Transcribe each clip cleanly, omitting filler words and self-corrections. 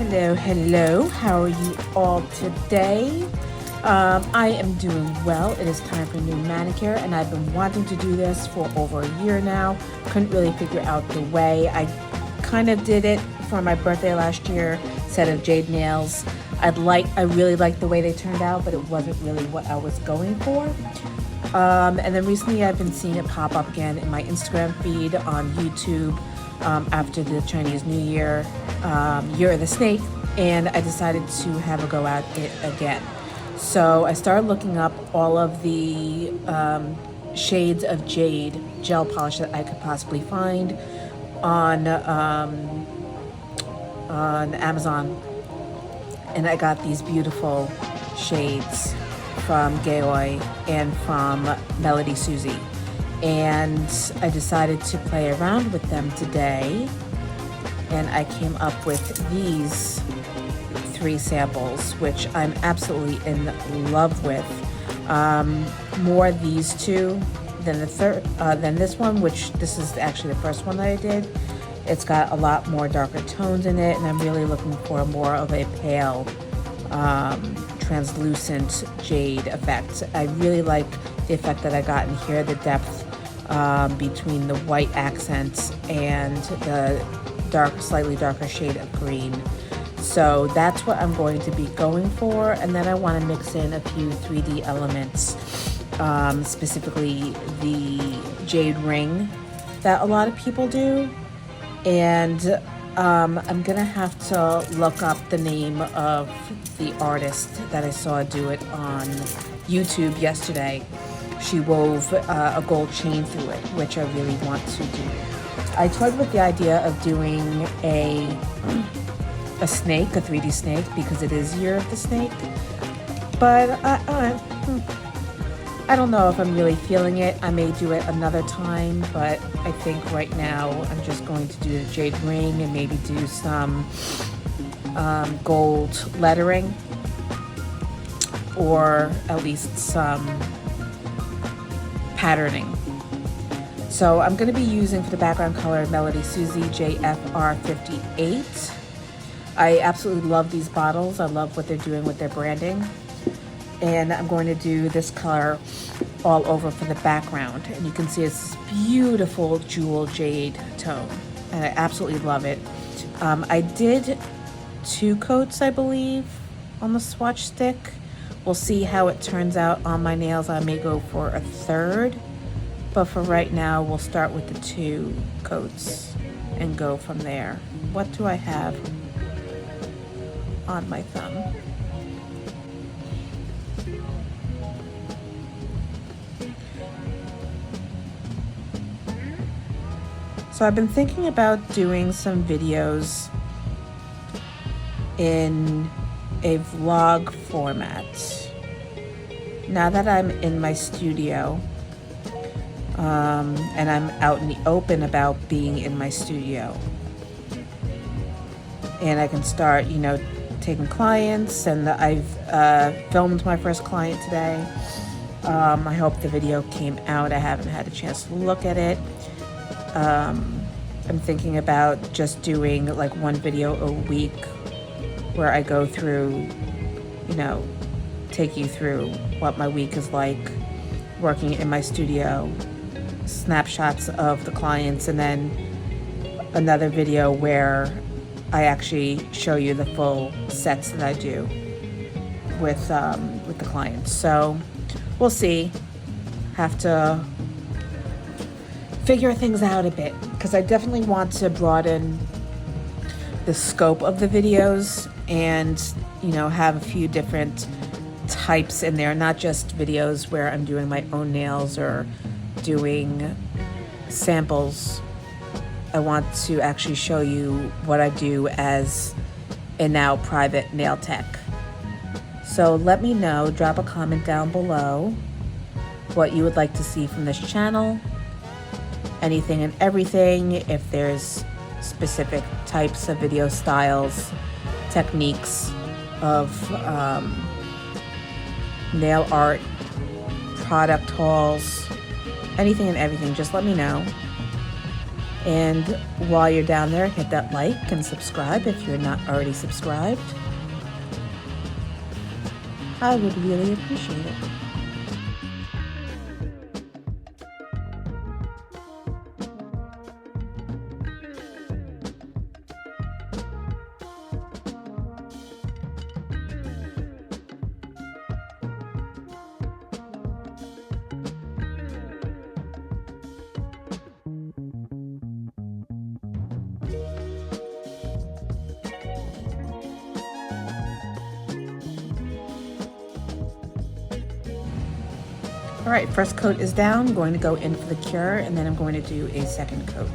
Hello, how are you all today? I am doing well. It is time for a new manicure, and I've been wanting to do this for over a year now. Couldn't really figure out the way. I kind of did it for my birthday last year, set of Jade nails. I really liked the way they turned out, but it wasn't really what I was going for. And then recently I've been seeing it pop up again in my Instagram feed, on YouTube, after the Chinese New Year, Year of the Snake, and I decided to have a go at it again. So I started looking up all of the shades of Jade gel polish that I could possibly find on Amazon, and I got these beautiful shades from Gaoi and from Melody Susie, and I decided to play around with them today, and I came up with these 3 samples, which I'm absolutely in love with. More these 2 than than this one, which this is actually the first one that I did. It's got a lot more darker tones in it, and I'm really looking for more of a pale, translucent jade effect. I really like the effect that I got in here, the depth between the white accents and the slightly darker shade of green. So that's what I'm going to be going for, and then I want to mix in a few 3D elements, specifically the jade ring that a lot of people do. And I'm gonna have to look up the name of the artist that I saw do it on YouTube yesterday. She wove a gold chain through it, which I really want to do. I toyed with the idea of doing a snake, a 3D snake, because it is Year of the Snake, but I don't know if I'm really feeling it. I may do it another time, but I think right now I'm just going to do the jade ring and maybe do some gold lettering, or at least some patterning. So I'm going to be using for the background color Melody Susie JFR58. I absolutely love these bottles. I love what they're doing with their branding. And I'm going to do this color all over for the background. And you can see it's this beautiful jewel jade tone. And I absolutely love it. I did 2 coats, I believe, on the swatch stick. We'll see how it turns out on my nails. I may go for a 3rd. But for right now, we'll start with the 2 coats and go from there. What do I have on my thumb? So I've been thinking about doing some videos in a vlog format. Now that I'm in my studio, and I'm out in the open about being in my studio, and I can start, taking clients, and I've filmed my first client today. I hope the video came out. I haven't had a chance to look at it. I'm thinking about just doing like 1 video a week where I go through, take you through what my week is like working in my studio, snapshots of the clients, and then another video where I actually show you the full sets that I do with the clients. So we'll see. Have to figure things out a bit, because I definitely want to broaden the scope of the videos and have a few different types in there, not just videos where I'm doing my own nails or doing samples. I want to actually show you what I do as a now private nail tech. So let me know, drop a comment down below what you would like to see from this channel, anything and everything. If there's specific types of video styles, techniques of nail art, product hauls, anything and everything, just let me know. And while you're down there, hit that like and subscribe if you're not already subscribed. I would really appreciate it. All right, first coat is down. I'm going to go in for the cure, and then I'm going to do a second coat.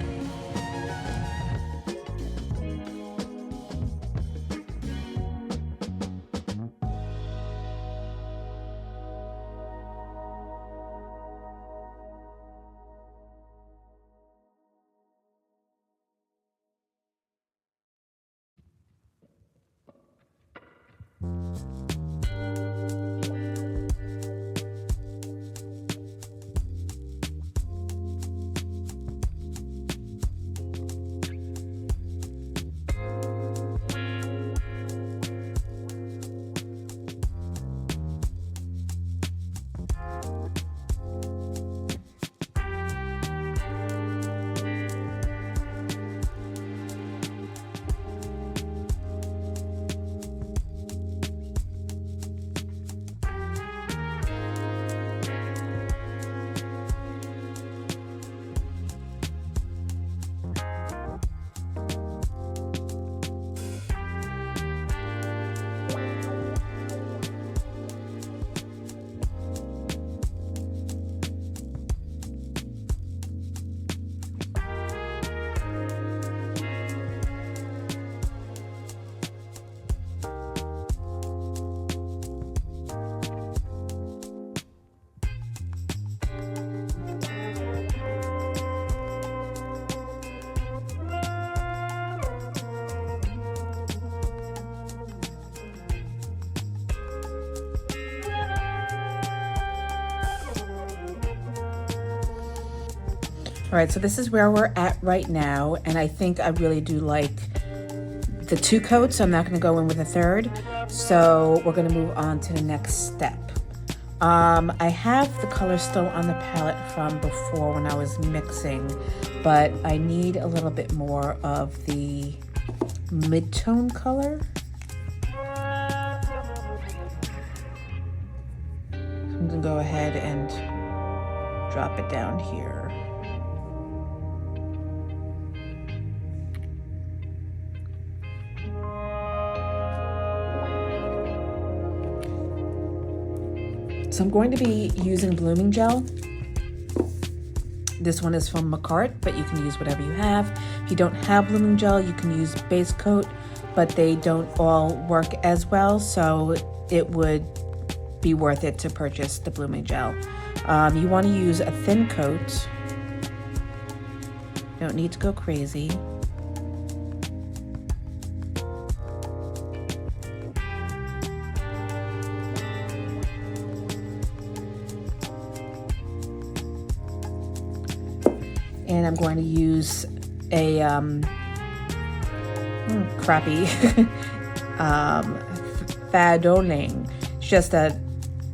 All right, so this is where we're at right now, and I think I really do like the 2 coats, so I'm not gonna go in with a third. So we're gonna move on to the next step. I have the color still on the palette from before when I was mixing, but I need a little bit more of the mid-tone color. So I'm gonna go ahead and drop it down here. So I'm going to be using Blooming Gel. This one is from Makartt, but you can use whatever you have. If you don't have Blooming Gel, you can use base coat, but they don't all work as well, so it would be worth it to purchase the Blooming Gel. You want to use a thin coat. Don't need to go crazy. And I'm going to use a crappy Fadoning. It's just a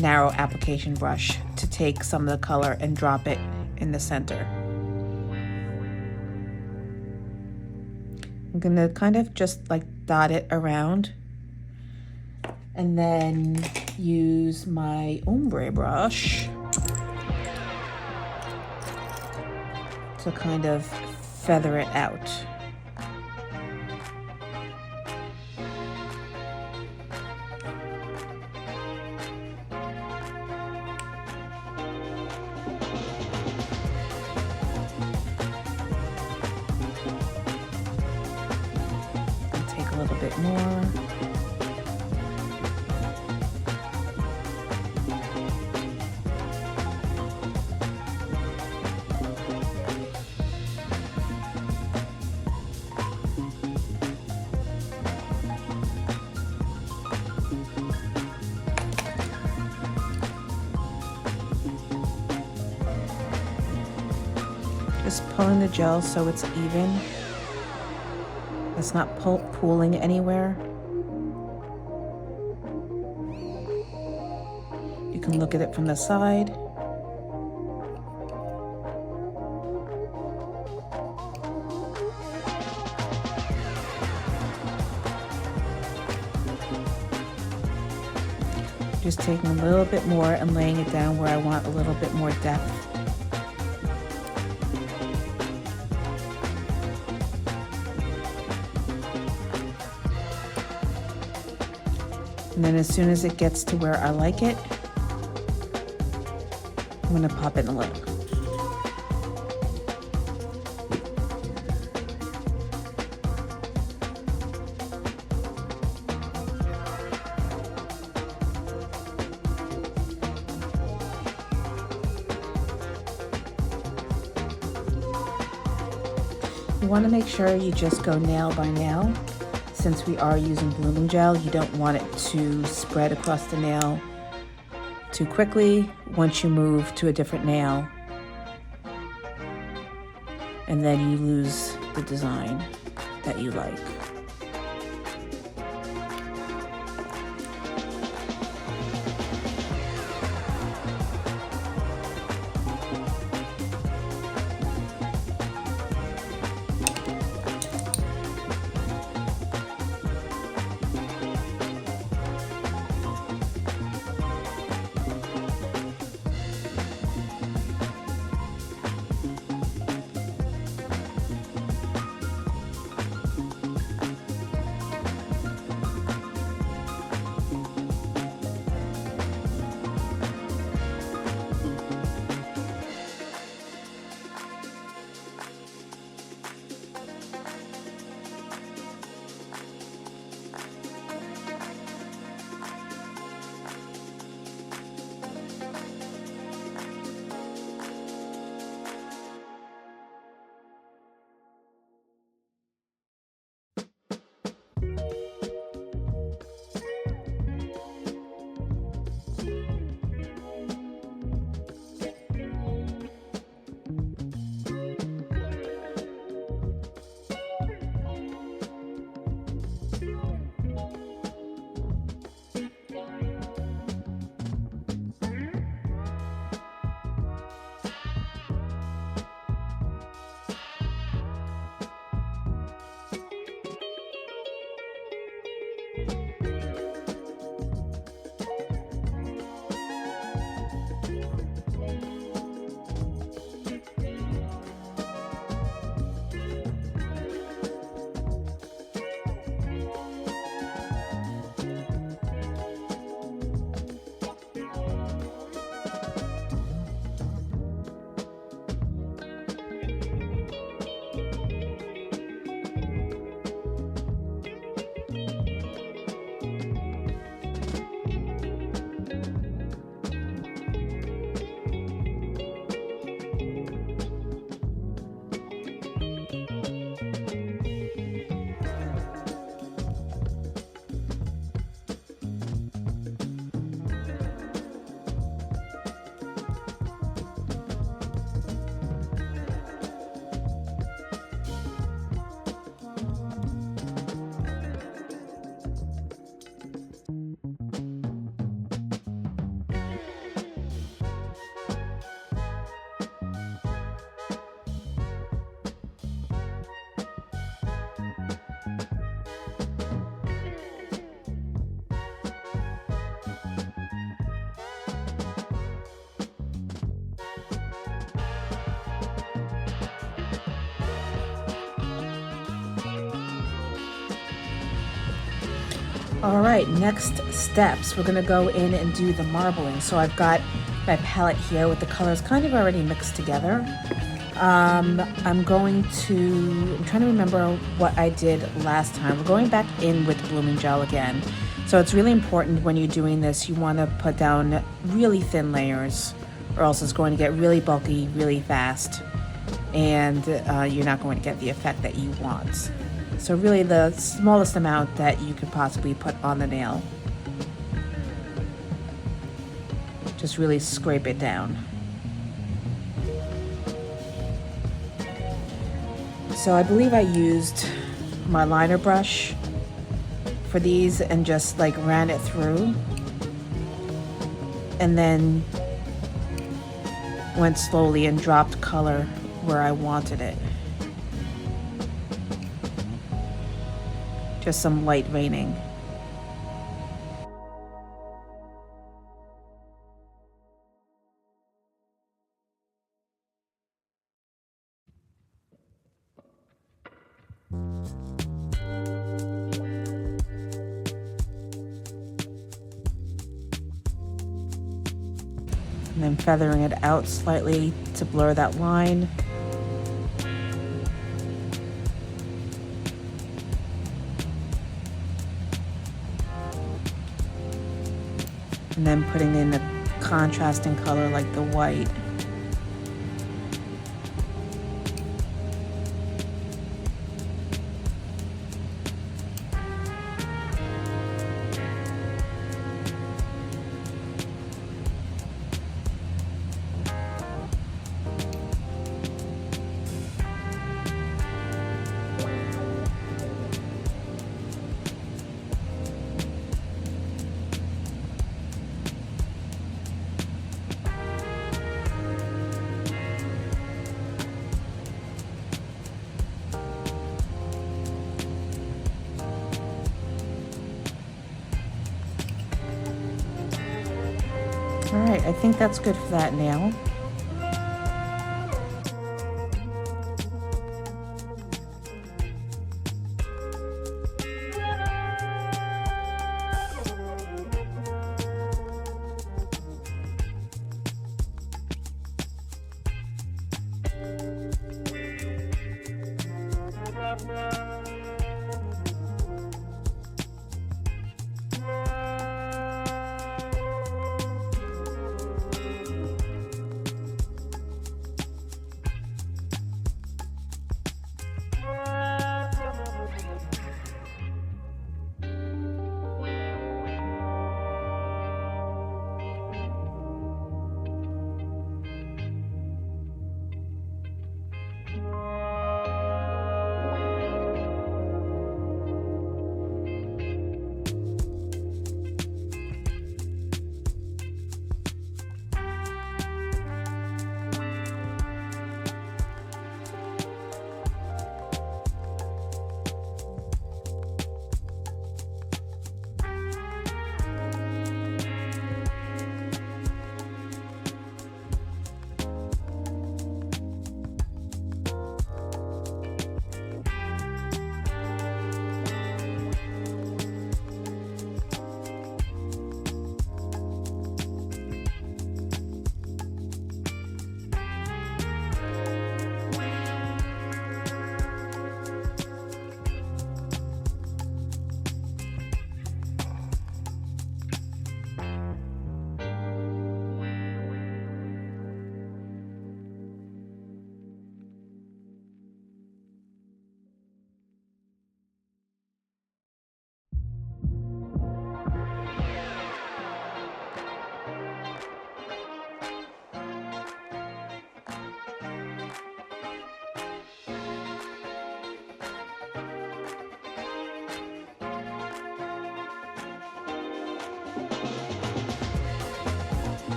narrow application brush to take some of the color and drop it in the center. I'm gonna kind of just like dot it around and then use my ombre brush to kind of feather it out. Take a little bit more. just pulling the gel so it's even. It's not pooling anywhere. You can look at it from the side. Just taking a little bit more and laying it down where I want a little bit more depth. And then as soon as it gets to where I like it, I'm gonna pop in a little. You want to make sure you just go nail by nail. Since we are using blooming gel, you don't want it to spread across the nail too quickly once you move to a different nail. And then you lose the design that you like. All right, next steps, we're gonna go in and do the marbling. So I've got my palette here with the colors kind of already mixed together. I'm trying to remember what I did last time. We're going back in with blooming gel again. So it's really important when you're doing this, you wanna put down really thin layers or else it's going to get really bulky really fast and you're not going to get the effect that you want. So really the smallest amount that you could possibly put on the nail. Just really scrape it down. So I believe I used my liner brush for these and just like ran it through, and then went slowly and dropped color where I wanted it. Just some light veining. And then feathering it out slightly to blur that line. And then putting in the contrasting color like the white. All right, I think that's good for that nail.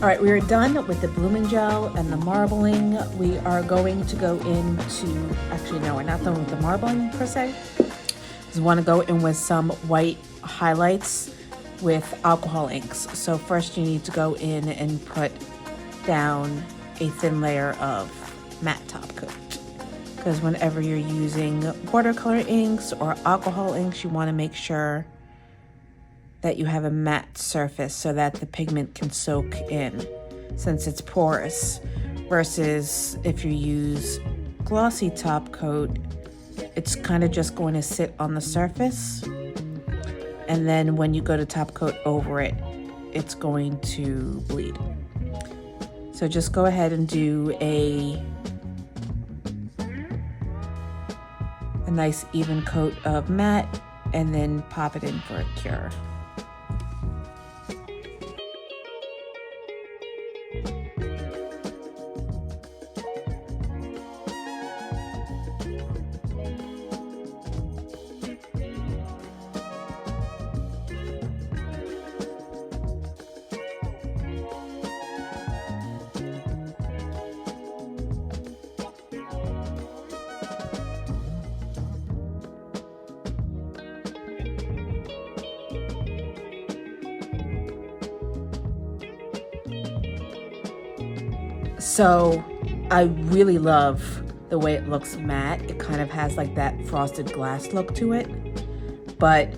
All right, we are done with the blooming gel and the marbling. We are going to go into, actually no, we're not done with the marbling per se. We want to go in with some white highlights with alcohol inks. So first you need to go in and put down a thin layer of matte top coat. Because whenever you're using watercolor inks or alcohol inks, you want to make sure that you have a matte surface so that the pigment can soak in, since it's porous, versus if you use glossy top coat, it's kind of just going to sit on the surface, and then when you go to top coat over it, it's going to bleed. So just go ahead and do a nice even coat of matte and then pop it in for a cure. So I really love the way it looks matte. It kind of has like that frosted glass look to it, but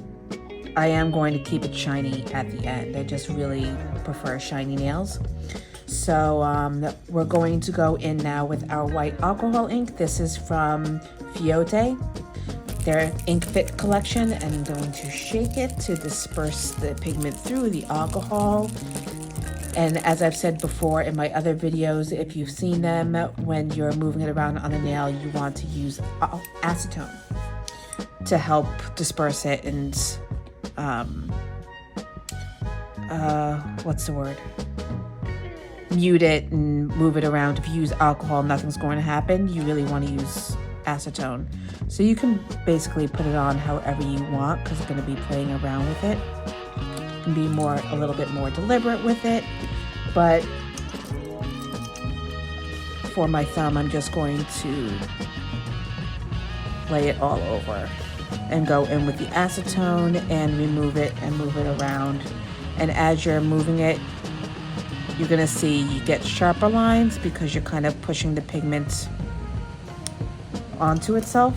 I am going to keep it shiny at the end. I just really prefer shiny nails. So we're going to go in now with our white alcohol ink. This is from Fiote, their Ink Fit collection, and I'm going to shake it to disperse the pigment through the alcohol. And as I've said before in my other videos, if you've seen them, when you're moving it around on a nail, you want to use acetone to help disperse it and, what's the word? Mute it and move it around. If you use alcohol, nothing's going to happen. You really want to use acetone. So you can basically put it on however you want, because it's going to be playing around with it. You can be a little bit more deliberate with it, but for my thumb, I'm just going to lay it all over and go in with the acetone and remove it and move it around. And as you're moving it, you're gonna see you get sharper lines because you're kind of pushing the pigment onto itself.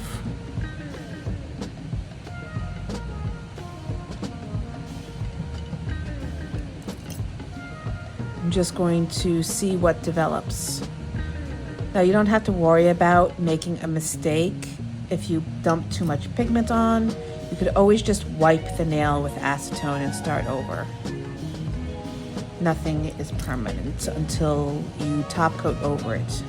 I'm just going to see what develops. Now you don't have to worry about making a mistake if you dump too much pigment on. You could always just wipe the nail with acetone and start over. Nothing is permanent until you top coat over it.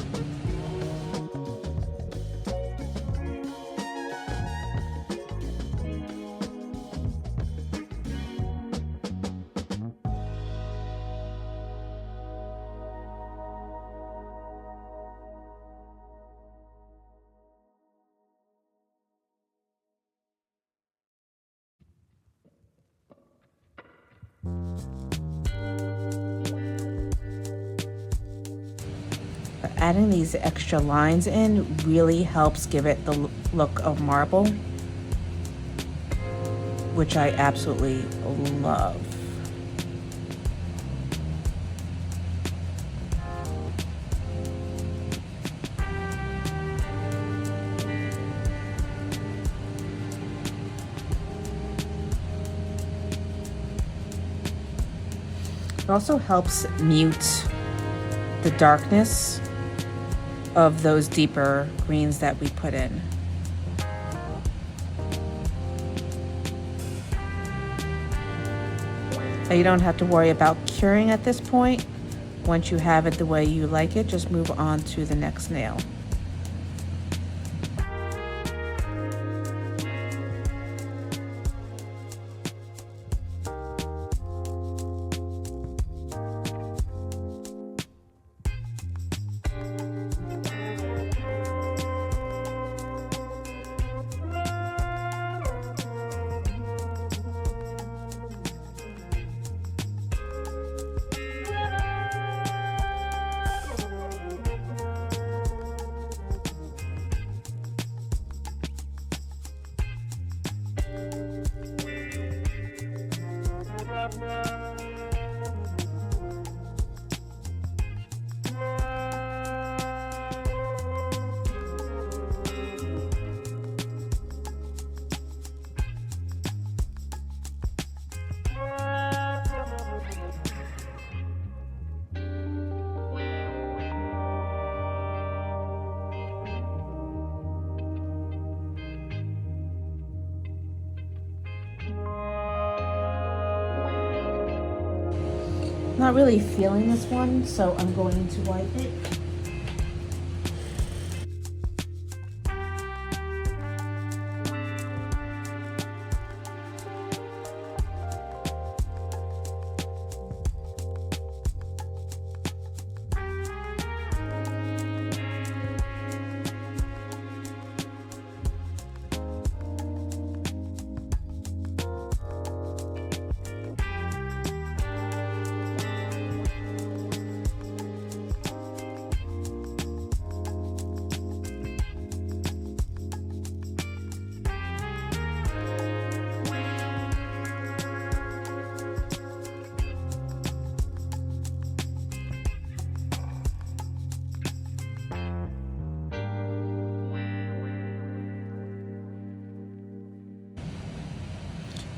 Adding these extra lines in really helps give it the look of marble, which I absolutely love. It also helps mute the darkness of those deeper greens that we put in. Now you don't have to worry about curing at this point. Once you have it the way you like it, just move on to the next nail. Not really feeling this one, so I'm going to wipe it.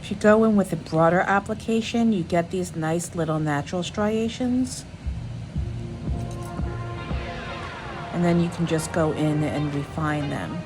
If you go in with a broader application, you get these nice little natural striations. And then you can just go in and refine them.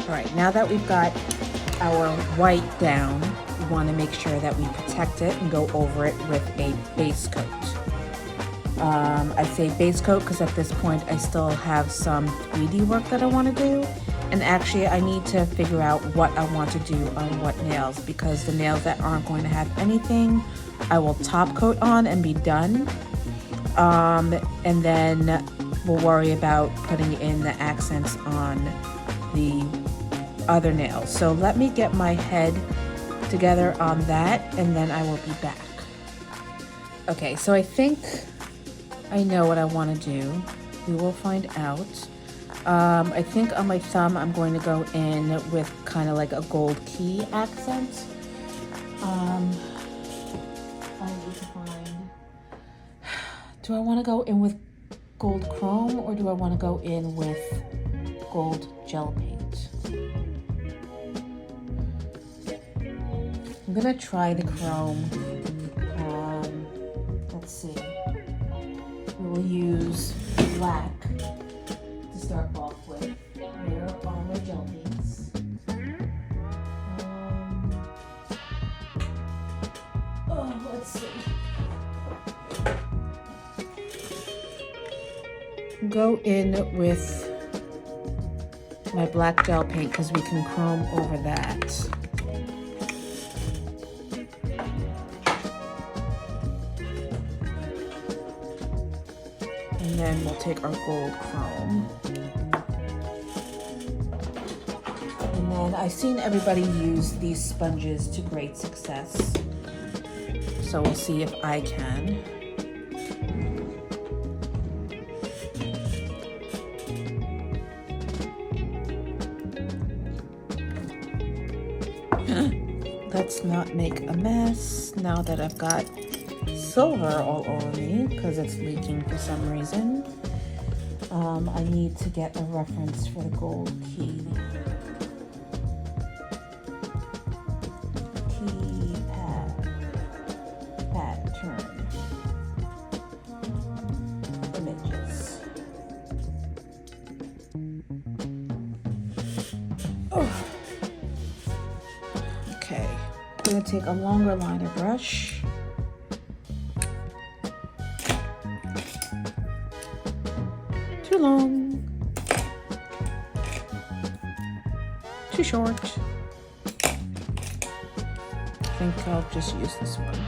All right, now that we've got our white down, we want to make sure that we protect it and go over it with a base coat. I say base coat because at this point I still have some 3D work that I want to do. And actually I need to figure out what I want to do on what nails, because the nails that aren't going to have anything, I will top coat on and be done. And then we'll worry about putting in the accents on the other nails. So let me get my head together on that and then I will be back. Okay, so I think I know what I want to do. We will find out. I think on my thumb I'm going to go in with kind of like a gold key accent. I need to find, do I want to go in with gold chrome or do I want to go in with gold gel paint? I'm gonna try the chrome. Let's see. We will use black to start off with. Here are my gel paints. Let's see. Go in with my black gel paint because we can chrome over that. And then we'll take our gold chrome. And then I've seen everybody use these sponges to great success. So we'll see if I can. Let's not make a mess now that I've got silver all over me because it's leaking for some reason. I need to get a reference for the gold key. Pattern. Images. Oh. Okay, I'm gonna take a longer liner brush. Too long. Too short. I think I'll just use this one.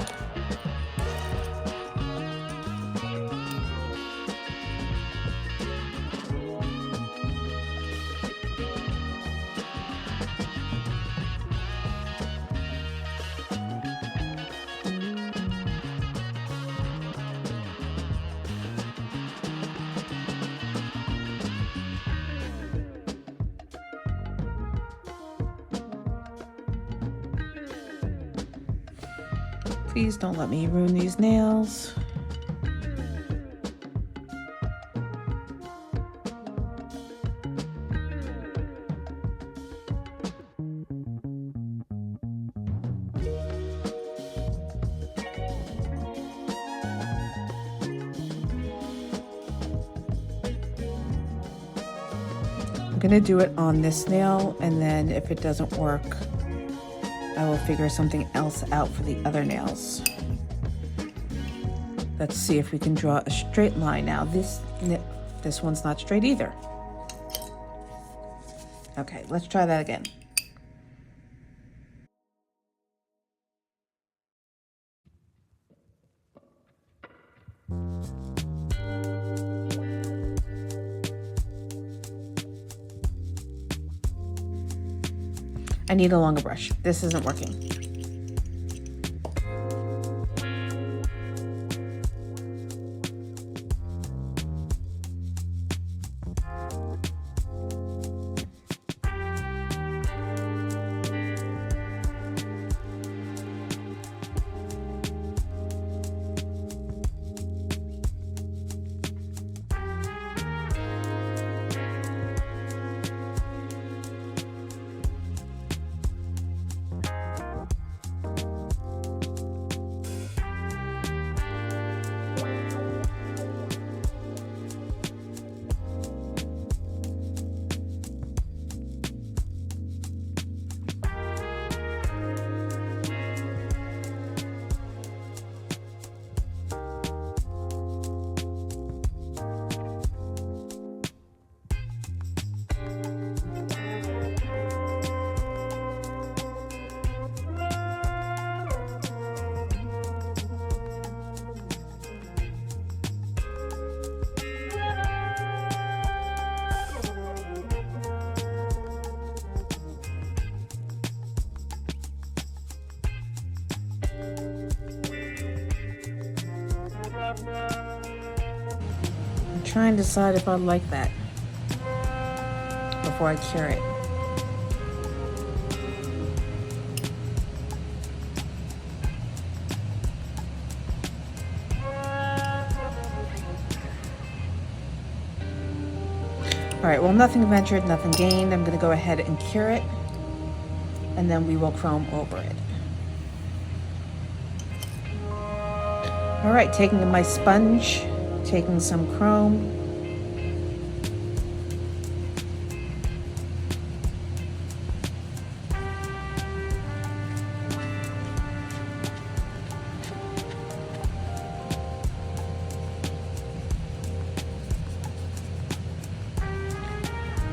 Please don't let me ruin these nails. I'm gonna do it on this nail, and then if it doesn't work, I will figure something else out for the other nails. Let's see if we can draw a straight line now. This one's not straight either. Okay, let's try that again. I need a longer brush. This isn't working. I'm trying to decide if I like that before I cure it. All right, well, nothing ventured, nothing gained. I'm gonna go ahead and cure it, and then we will chrome over it. All right, taking my sponge, taking some chrome.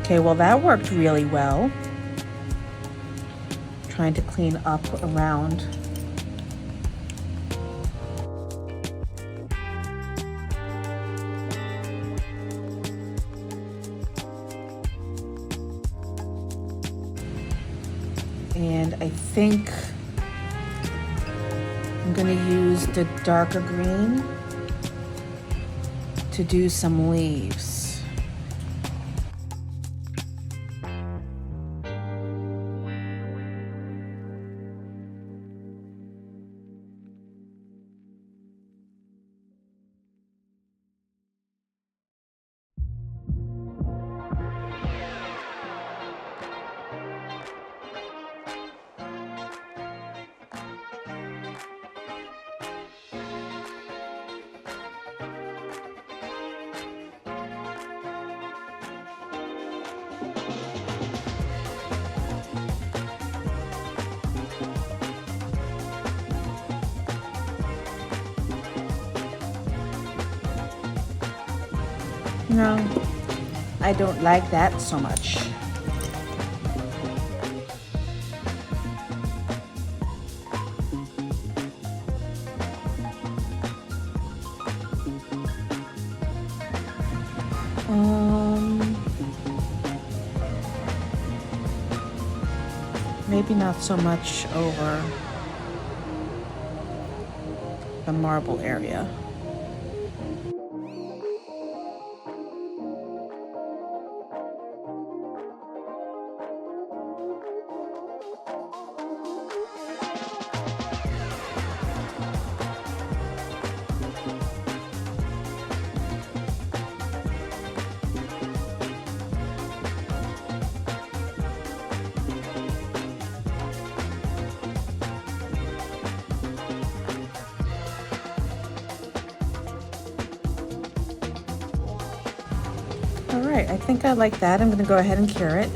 Okay, well, that worked really well. Trying to clean up around. I think I'm gonna use the darker green to do some leaves. No, I don't like that so much. Maybe not so much over the marble area. All right, I think I like that. I'm gonna go ahead and cure it.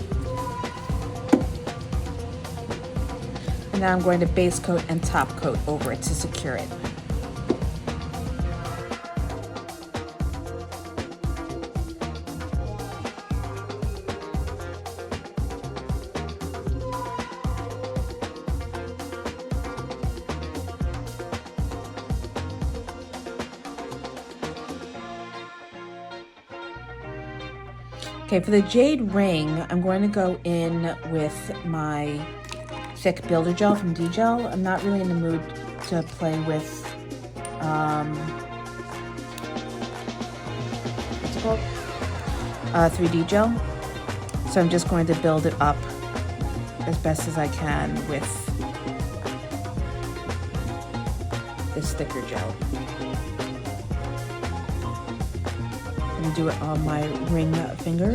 And now I'm going to base coat and top coat over it to secure it. Okay, for the jade ring, I'm going to go in with my thick builder gel from DGel. I'm not really in the mood to play with, what's it called? 3D gel. So I'm just going to build it up as best as I can with this thicker gel. And do it on my ring finger.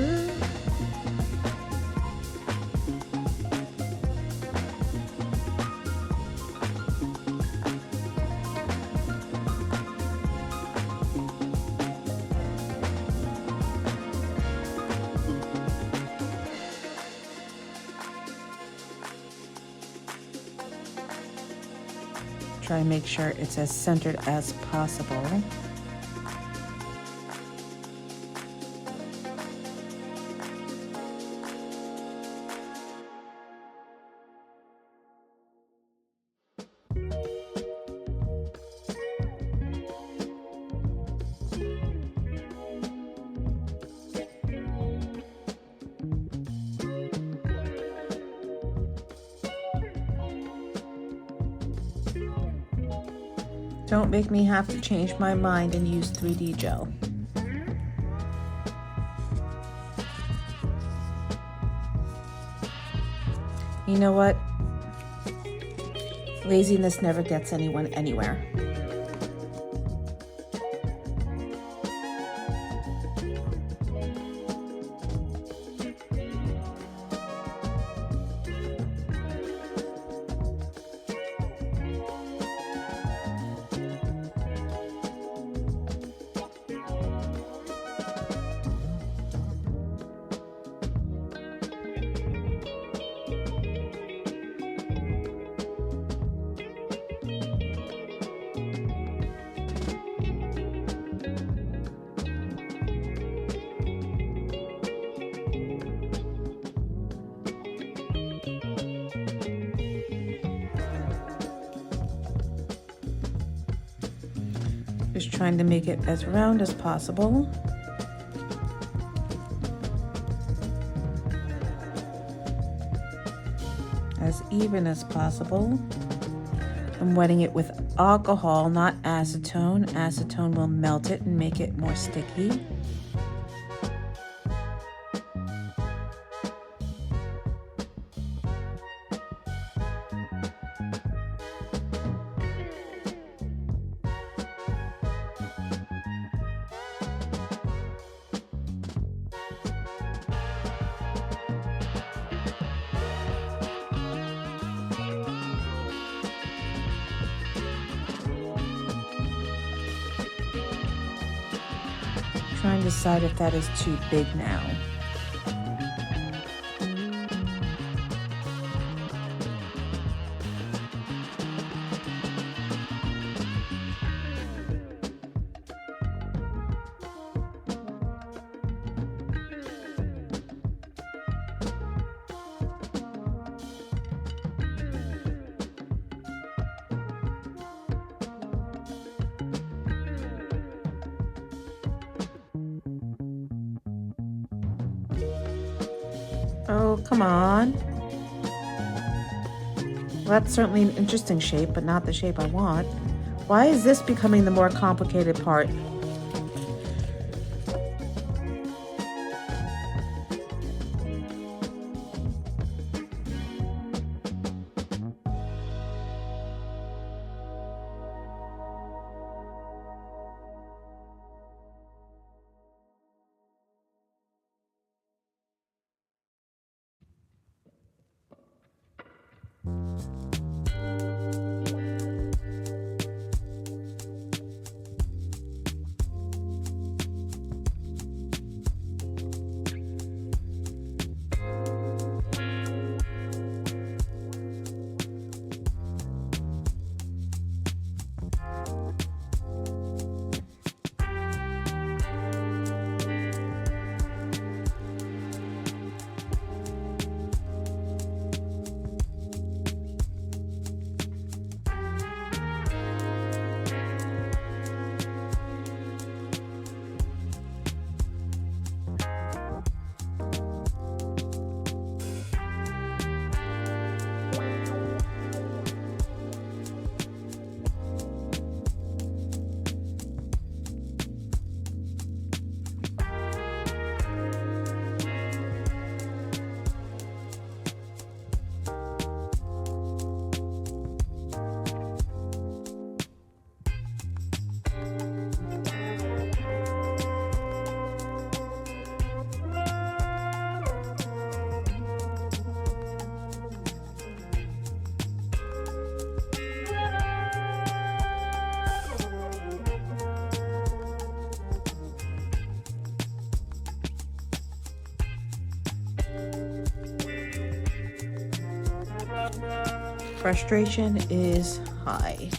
Try and make sure it's as centered as possible. Don't make me have to change my mind and use 3D gel. You know what? Laziness never gets anyone anywhere. Just trying to make it as round as possible. As even as possible. I'm wetting it with alcohol, not acetone. Acetone will melt it and make it more sticky. Trying to decide if that is too big now. Oh, come on. Well, that's certainly an interesting shape, but not the shape I want. Why is this becoming the more complicated part? Frustration is high.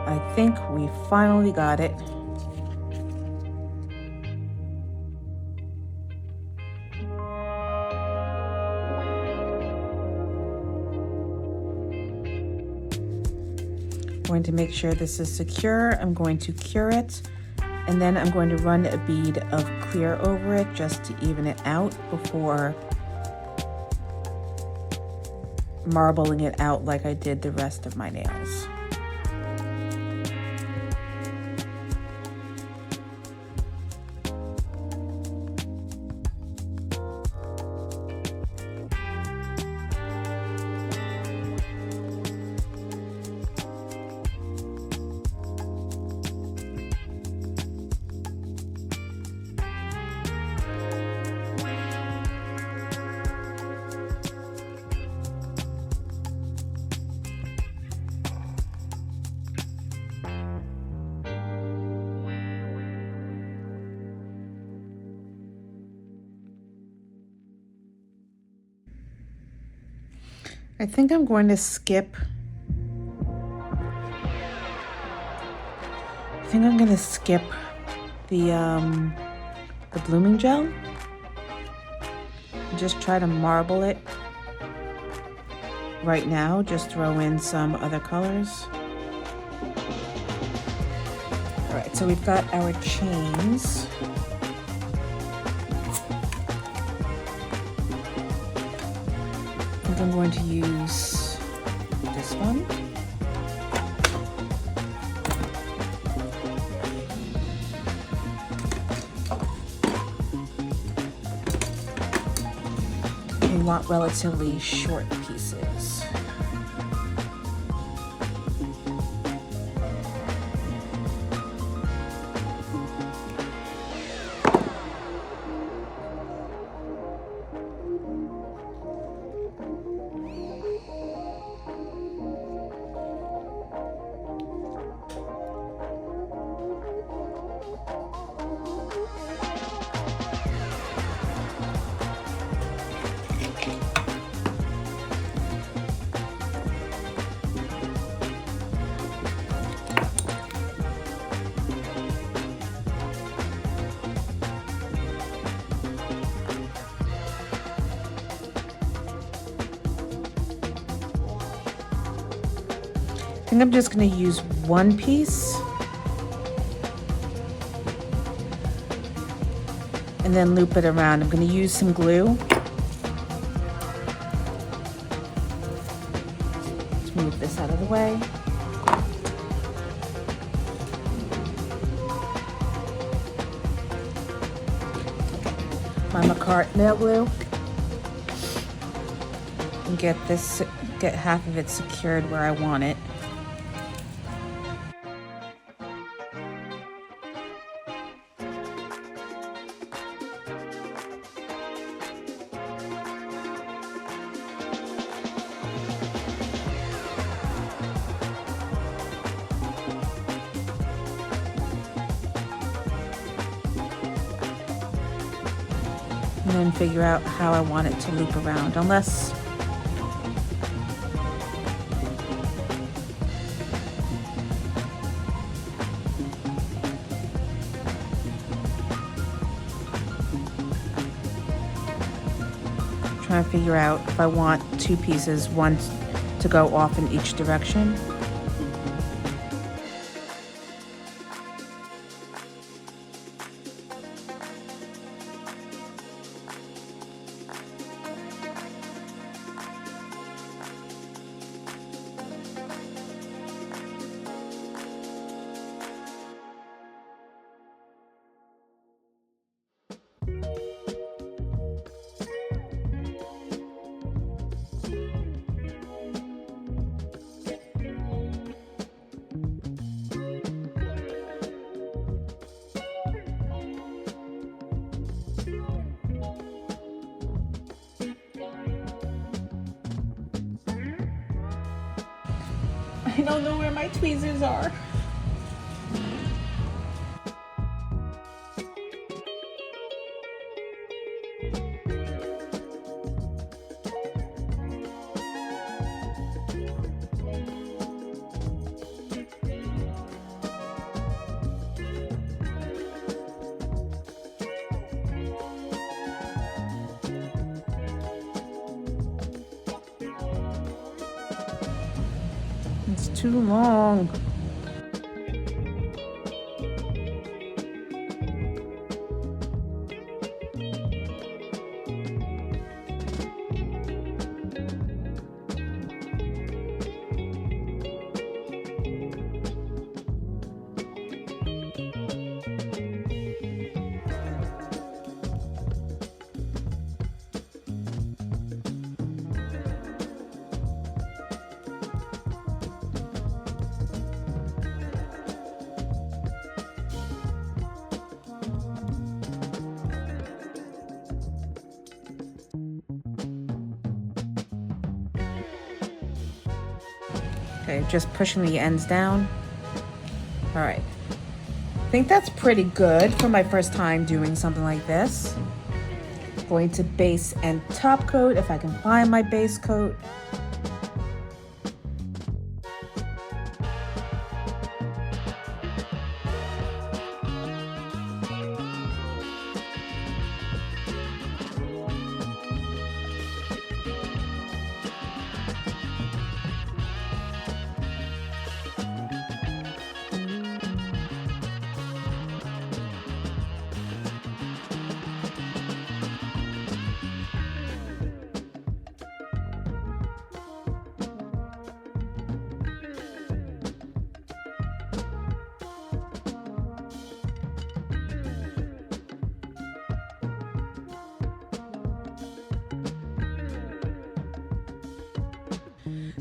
I think we finally got it. Going to make sure this is secure. I'm going to cure it, and then I'm going to run a bead of clear over it just to even it out before marbling it out like I did the rest of my nails. I think I'm going to skip. The blooming gel. Just try to marble it right now, just throw in some other colors. All right, so we've got our chains. I think I'm going to use this one. We want relatively short pieces. I think I'm just going to use one piece and then loop it around. I'm going to use some glue. Let's move this out of the way. My Makartt nail glue. And get half of it secured where I want it. And then figure out how I want it to loop around, unless trying to figure out if I want two pieces, one to go off in each direction. I don't know where my tweezers are. It's too long. Okay, just pushing the ends down. All right, I think that's pretty good for my first time doing something like this. Going to base and top coat if I can find my base coat.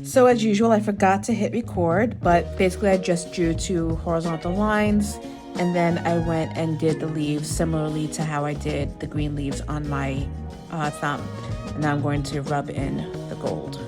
So as usual, I forgot to hit record, but basically I just drew 2 horizontal lines, and then I went and did the leaves similarly to how I did the green leaves on my thumb. And now I'm going to rub in the gold.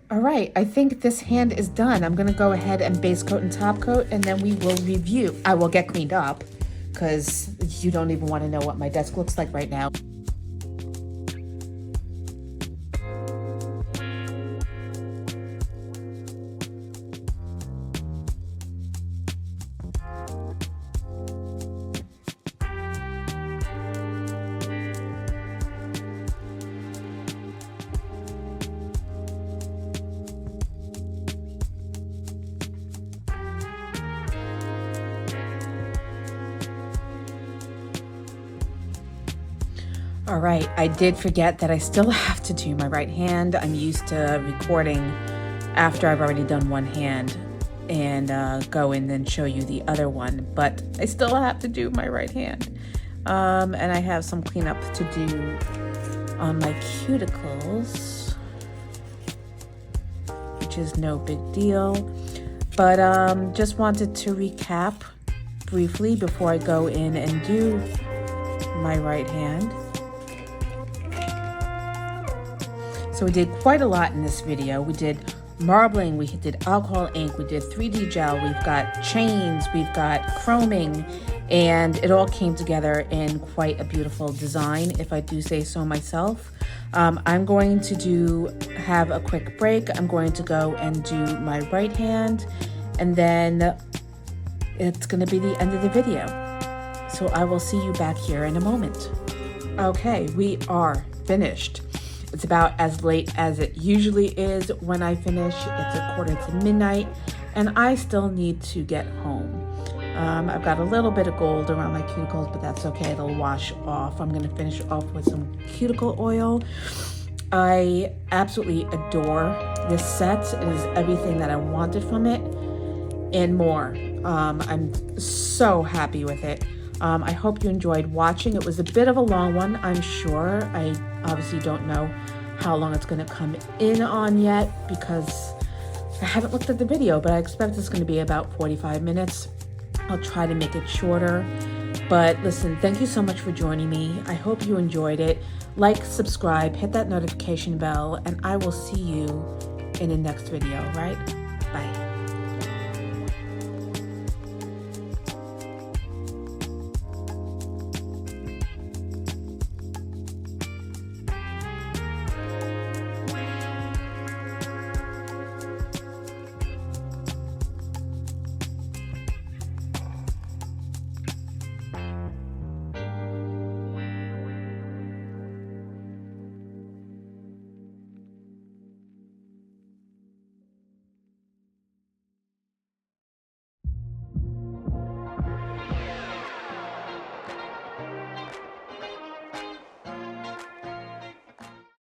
All right, I think this hand is done. I'm gonna go ahead and base coat and top coat, and then we will review. I will get cleaned up because you don't even want to know what my desk looks like right now. All right, I did forget that I still have to do my right hand. I'm used to recording after I've already done one hand and go in and show you the other one, but I still have to do my right hand. And I have some cleanup to do on my cuticles, which is no big deal. But just wanted to recap briefly before I go in and do my right hand. So we did quite a lot in this video. We did marbling, we did alcohol ink, we did 3D gel, we've got chains, we've got chroming, and it all came together in quite a beautiful design, if I do say so myself. I'm going to have a quick break. I'm going to go and do my right hand, and then it's gonna be the end of the video. So I will see you back here in a moment. Okay, we are finished. It's about as late as it usually is when I finish. It's 1:45, and I still need to get home. I've got a little bit of gold around my cuticles, but that's okay, it'll wash off. I'm gonna finish off with some cuticle oil. I absolutely adore this set. It is everything that I wanted from it and more. I'm so happy with it. I hope you enjoyed watching. It was a bit of a long one, I'm sure. I obviously don't know how long it's going to come in on yet because I haven't looked at the video, but I expect it's going to be about 45 minutes. I'll try to make it shorter. But listen, thank you so much for joining me. I hope you enjoyed it. Like, subscribe, hit that notification bell, and I will see you in the next video, right? Bye.